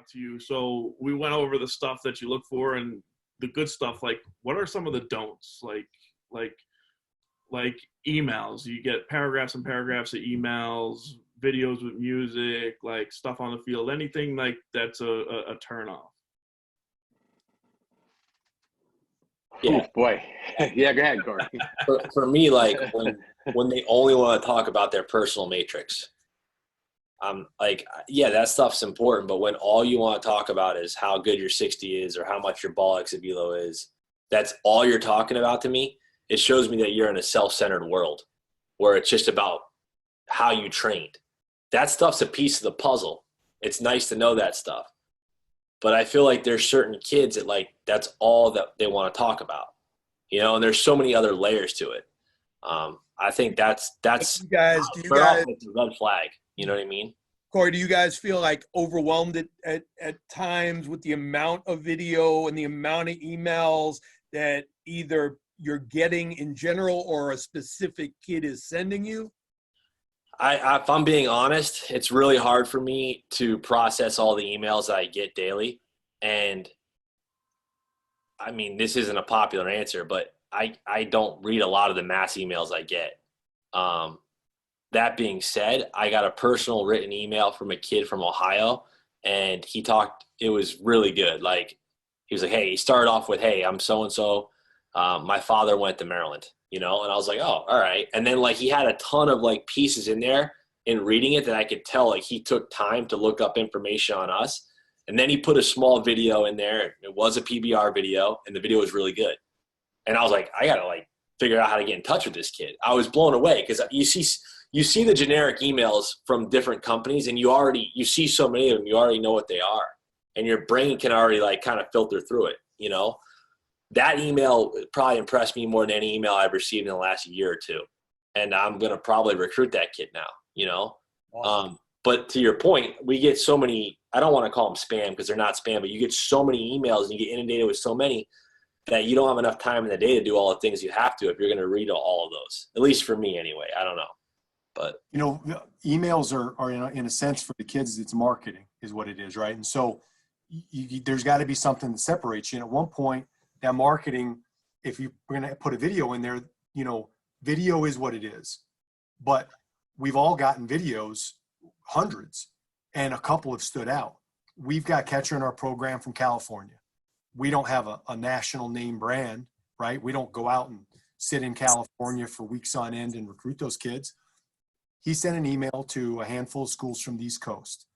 to you. So we went over the stuff that you look for and the good stuff. Like, what are some of the don'ts? Like emails. You get paragraphs and paragraphs of emails, videos with music, like stuff on the field. Anything like that's a turn off. Yeah. Oh, boy. Yeah, go ahead, Corey. For me, like when they only want to talk about their personal matrix, like, yeah, that stuff's important. But when all you want to talk about is how good your 60 is or how much your ball exit velo is, that's all you're talking about to me. It shows me that you're in a self-centered world where it's just about how you trained. That stuff's a piece of the puzzle. It's nice to know that stuff. But I feel like there's certain kids that, like, that's all that they want to talk about, and there's so many other layers to it. I think that's Do you guys, it's a red flag. You know what I mean? Corey, do you guys feel like overwhelmed at times with the amount of video and the amount of emails that either you're getting in general or a specific kid is sending you? If I'm being honest, it's really hard for me to process all the emails that I get daily. And I mean, this isn't a popular answer, but I don't read a lot of the mass emails I get. That being said, I got a personal written email from a kid from Ohio, and it was really good. Like, he was like, hey, he started off with, hey, I'm so-and-so. My father went to Maryland, and I was like, oh, all right. And then, like, he had a ton of, like, pieces in there in reading it that I could tell, like, he took time to look up information on us. And then he put a small video in there. It was a PBR video, and the video was really good. And I was like, I got to, like, figure out how to get in touch with this kid. I was blown away because you see the generic emails from different companies, and you see so many of them, you already know what they are. And your brain can already, like, kind of filter through it, That email probably impressed me more than any email I've received in the last year or two. And I'm going to probably recruit that kid now, Awesome. But to your point, we get so many, I don't want to call them spam because they're not spam, but you get so many emails and you get inundated with so many that you don't have enough time in the day to do all the things you have to if you're going to read all of those. At least for me anyway. I don't know. But emails are in a sense for the kids, it's marketing is what it is, right? And so there's got to be something that separates you. And at one point, that marketing, if you're going to put a video in there, video is what it is. But we've all gotten videos, hundreds, and a couple have stood out. We've got catcher in our program from California. We don't have a national name brand, right? We don't go out and sit in California for weeks on end and recruit those kids. He sent an email to a handful of schools from the East Coast.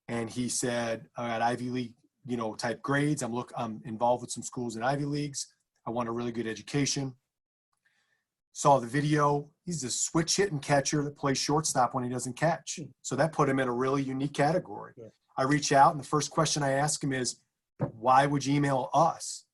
And he said, I got Ivy League, type grades. I'm involved with some schools in Ivy Leagues. I want a really good education. Saw the video. He's a switch hitting catcher that plays shortstop when he doesn't catch. So that put him in a really unique category. Yeah. I reach out, and the first question I ask him is, why would you email us?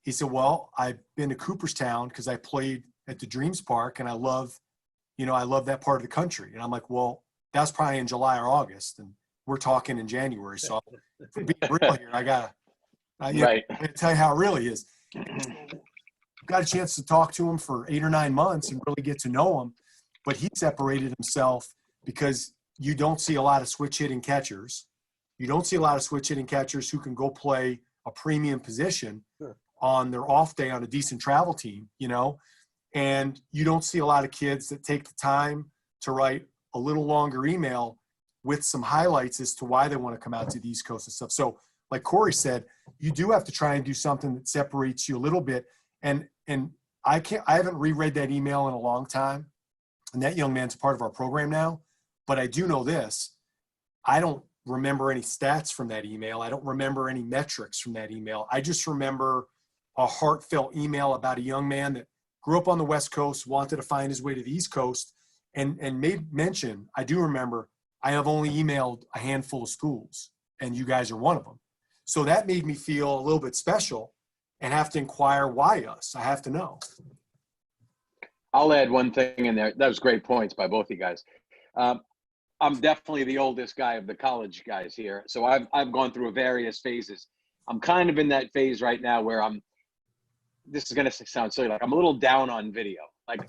He said, well, I've been to Cooperstown because I played at the Dreams Park, and I love that part of the country. And I'm like, well, that's probably in July or August, and we're talking in January. So for being real here, I gotta tell you how it really is. Got a chance to talk to him for 8 or 9 months and really get to know him, but he separated himself because you don't see a lot of switch hitting catchers. You don't see a lot of switch hitting catchers who can go play a premium position on their off day on a decent travel team, and you don't see a lot of kids that take the time to write a little longer email with some highlights as to why they want to come out to the East Coast and stuff. So like Corey said, you do have to try and do something that separates you a little bit. And I haven't reread that email in a long time. And that young man's part of our program now, but I do know this. I don't remember any stats from that email. I don't remember any metrics from that email. I just remember a heartfelt email about a young man that grew up on the West Coast, wanted to find his way to the East Coast, and made mention, I do remember, I have only emailed a handful of schools, and you guys are one of them. So that made me feel a little bit special and have to inquire why us. I have to know. I'll add one thing in there. That was great points by both of you guys. I'm definitely the oldest guy of the college guys here. So I've gone through various phases. I'm kind of in that phase right now where this is going to sound silly, like I'm a little down on video. Like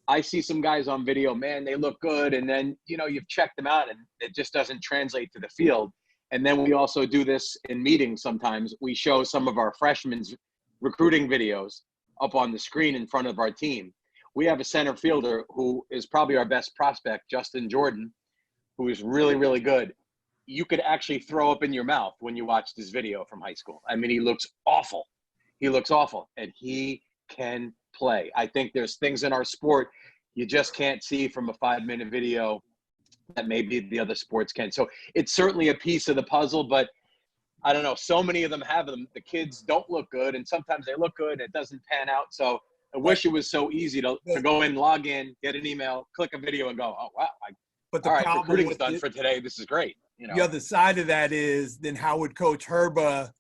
I see some guys on video, man, they look good. And then, you've checked them out and it just doesn't translate to the field. And then we also do this in meetings sometimes. We show some of our freshmen's recruiting videos up on the screen in front of our team. We have a center fielder who is probably our best prospect, Justin Jordan, who is really, really good. You could actually throw up in your mouth when you watch this video from high school. I mean, he looks awful. He looks awful, and he can play. I think there's things in our sport you just can't see from a 5-minute video that maybe the other sports can. So it's certainly a piece of the puzzle, but I don't know. So many of them have them. The kids don't look good, and sometimes they look good. It doesn't pan out. So I wish it was so easy to go in, log in, get an email, click a video, and go, oh, wow. But the All right, problem recruiting's with done for today. This is great. You know? the other side of that is, then how would Coach Herba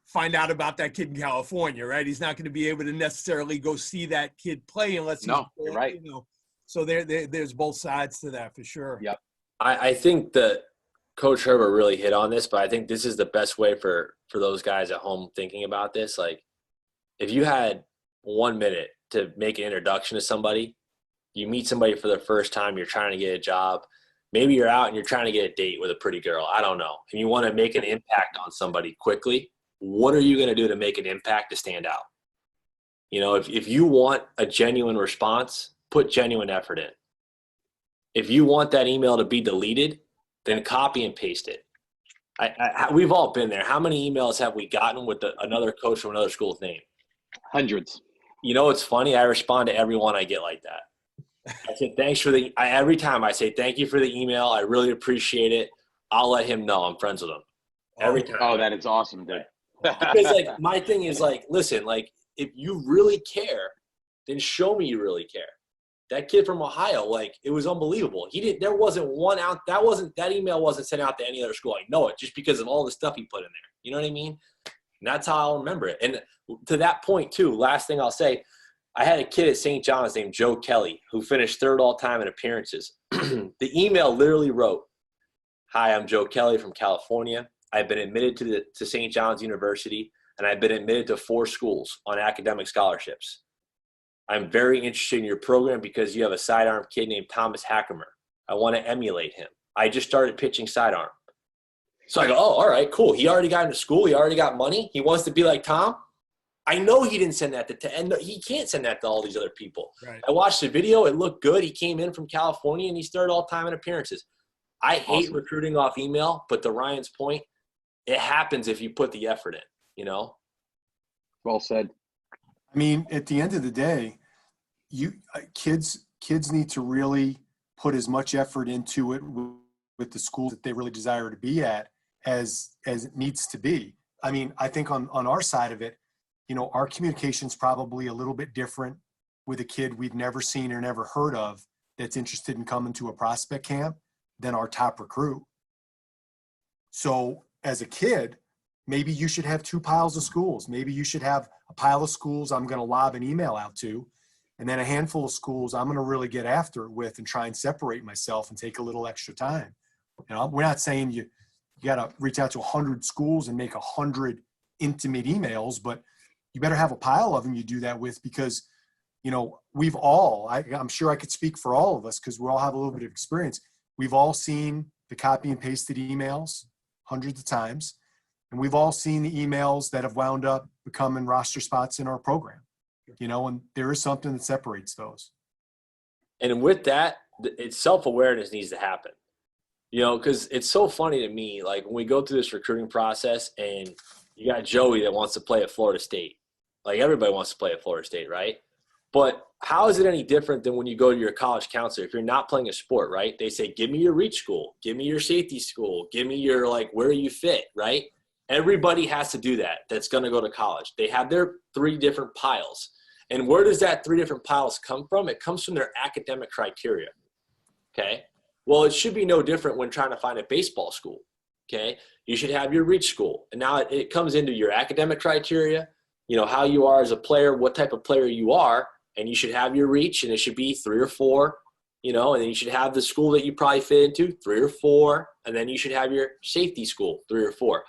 find out about that kid in California, right? He's not going to be able to necessarily go see that kid play unless he's, No, you're right. You know. So there's both sides to that for sure. Yep. I think that Coach Herbert really hit on this, but I think this is the best way for those guys at home thinking about this. Like, if you had 1 minute to make an introduction to somebody, you meet somebody for the first time, you're trying to get a job, maybe you're out and you're trying to get a date with a pretty girl, I don't know, and you want to make an impact on somebody quickly, what are you going to do to make an impact to stand out? You know, if you want a genuine response, put genuine effort in. If you want that email to be deleted, then copy and paste it. We've all been there. How many emails have we gotten with another coach from another school's name? Hundreds. You know, it's funny. I respond to everyone I get like that. I say, thanks for every time I say, thank you for the email. I really appreciate it. I'll let him know I'm friends with him. Every time. Oh, that is awesome, dude. Because, like, my thing is, like, listen, like, if you really care, then show me you really care. That kid from Ohio, like, it was unbelievable. There wasn't one out. That email wasn't sent out to any other school. I know it just because of all the stuff he put in there. You know what I mean? And that's how I'll remember it. And to that point, too, last thing I'll say, I had a kid at St. John's named Joe Kelly who finished third all-time in appearances. The email literally wrote, "Hi, I'm Joe Kelly from California. I've been admitted to St. John's University, and I've been admitted to 4 schools on academic scholarships. I'm very interested in your program because you have a sidearm kid named Thomas Hackemer. I want to emulate him. I just started pitching sidearm." So I go, oh, all right, cool. He already got into school. He already got money. He wants to be like Tom. I know he didn't send that and he can't send that to all these other people. Right. I watched the video. It looked good. He came in from California, and he started all-time in appearances. I hate recruiting off email, but to Ryan's point, it happens if you put the effort in, you know? Well said. I mean, at the end of the day, kids need to really put as much effort into it with the school that they really desire to be at as it needs to be. I mean, I think on our side of it, you know, our communication's probably a little bit different with a kid we've never seen or never heard of that's interested in coming to a prospect camp than our top recruit. So as a kid, maybe you should have 2 piles of schools. Maybe you should have a pile of schools I'm going to lob an email out to, and then a handful of schools I'm going to really get after it with and try and separate myself and take a little extra time. You know, we're not saying you got to reach out to 100 schools and make 100 intimate emails, but you better have a pile of them you do that with, because, you know, we've all, I'm sure I could speak for all of us because we all have a little bit of experience. We've all seen the copy and pasted emails hundreds of times, and we've all seen the emails that have wound up becoming roster spots in our program, you know, and there is something that separates those. And with that, it's self-awareness needs to happen, you know, because it's so funny to me, like when we go through this recruiting process and you got Joey that wants to play at Florida State. Like, everybody wants to play at Florida State, right? But how is it any different than when you go to your college counselor? If you're not playing a sport, right? They say, give me your reach school, give me your safety school, give me your, like, where you fit, right? Everybody has to do that that's going to go to college. They have their 3 different piles. And where does that 3 different piles come from? It comes from their academic criteria, okay? Well, it should be no different when trying to find a baseball school, okay? You should have your reach school. And now it comes into your academic criteria, you know, how you are as a player, what type of player you are, and you should have your reach, and it should be 3 or 4, you know, and then you should have the school that you probably fit into, 3 or 4, and then you should have your safety school, 3 or 4.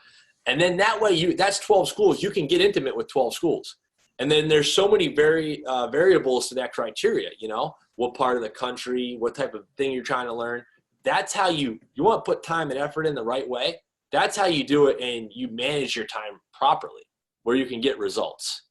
And then that way that's 12 schools. You can get intimate with 12 schools. And then there's so many variables to that criteria, you know, what part of the country, what type of thing you're trying to learn. That's how you want to put time and effort in the right way. That's how you do it, and you manage your time properly where you can get results.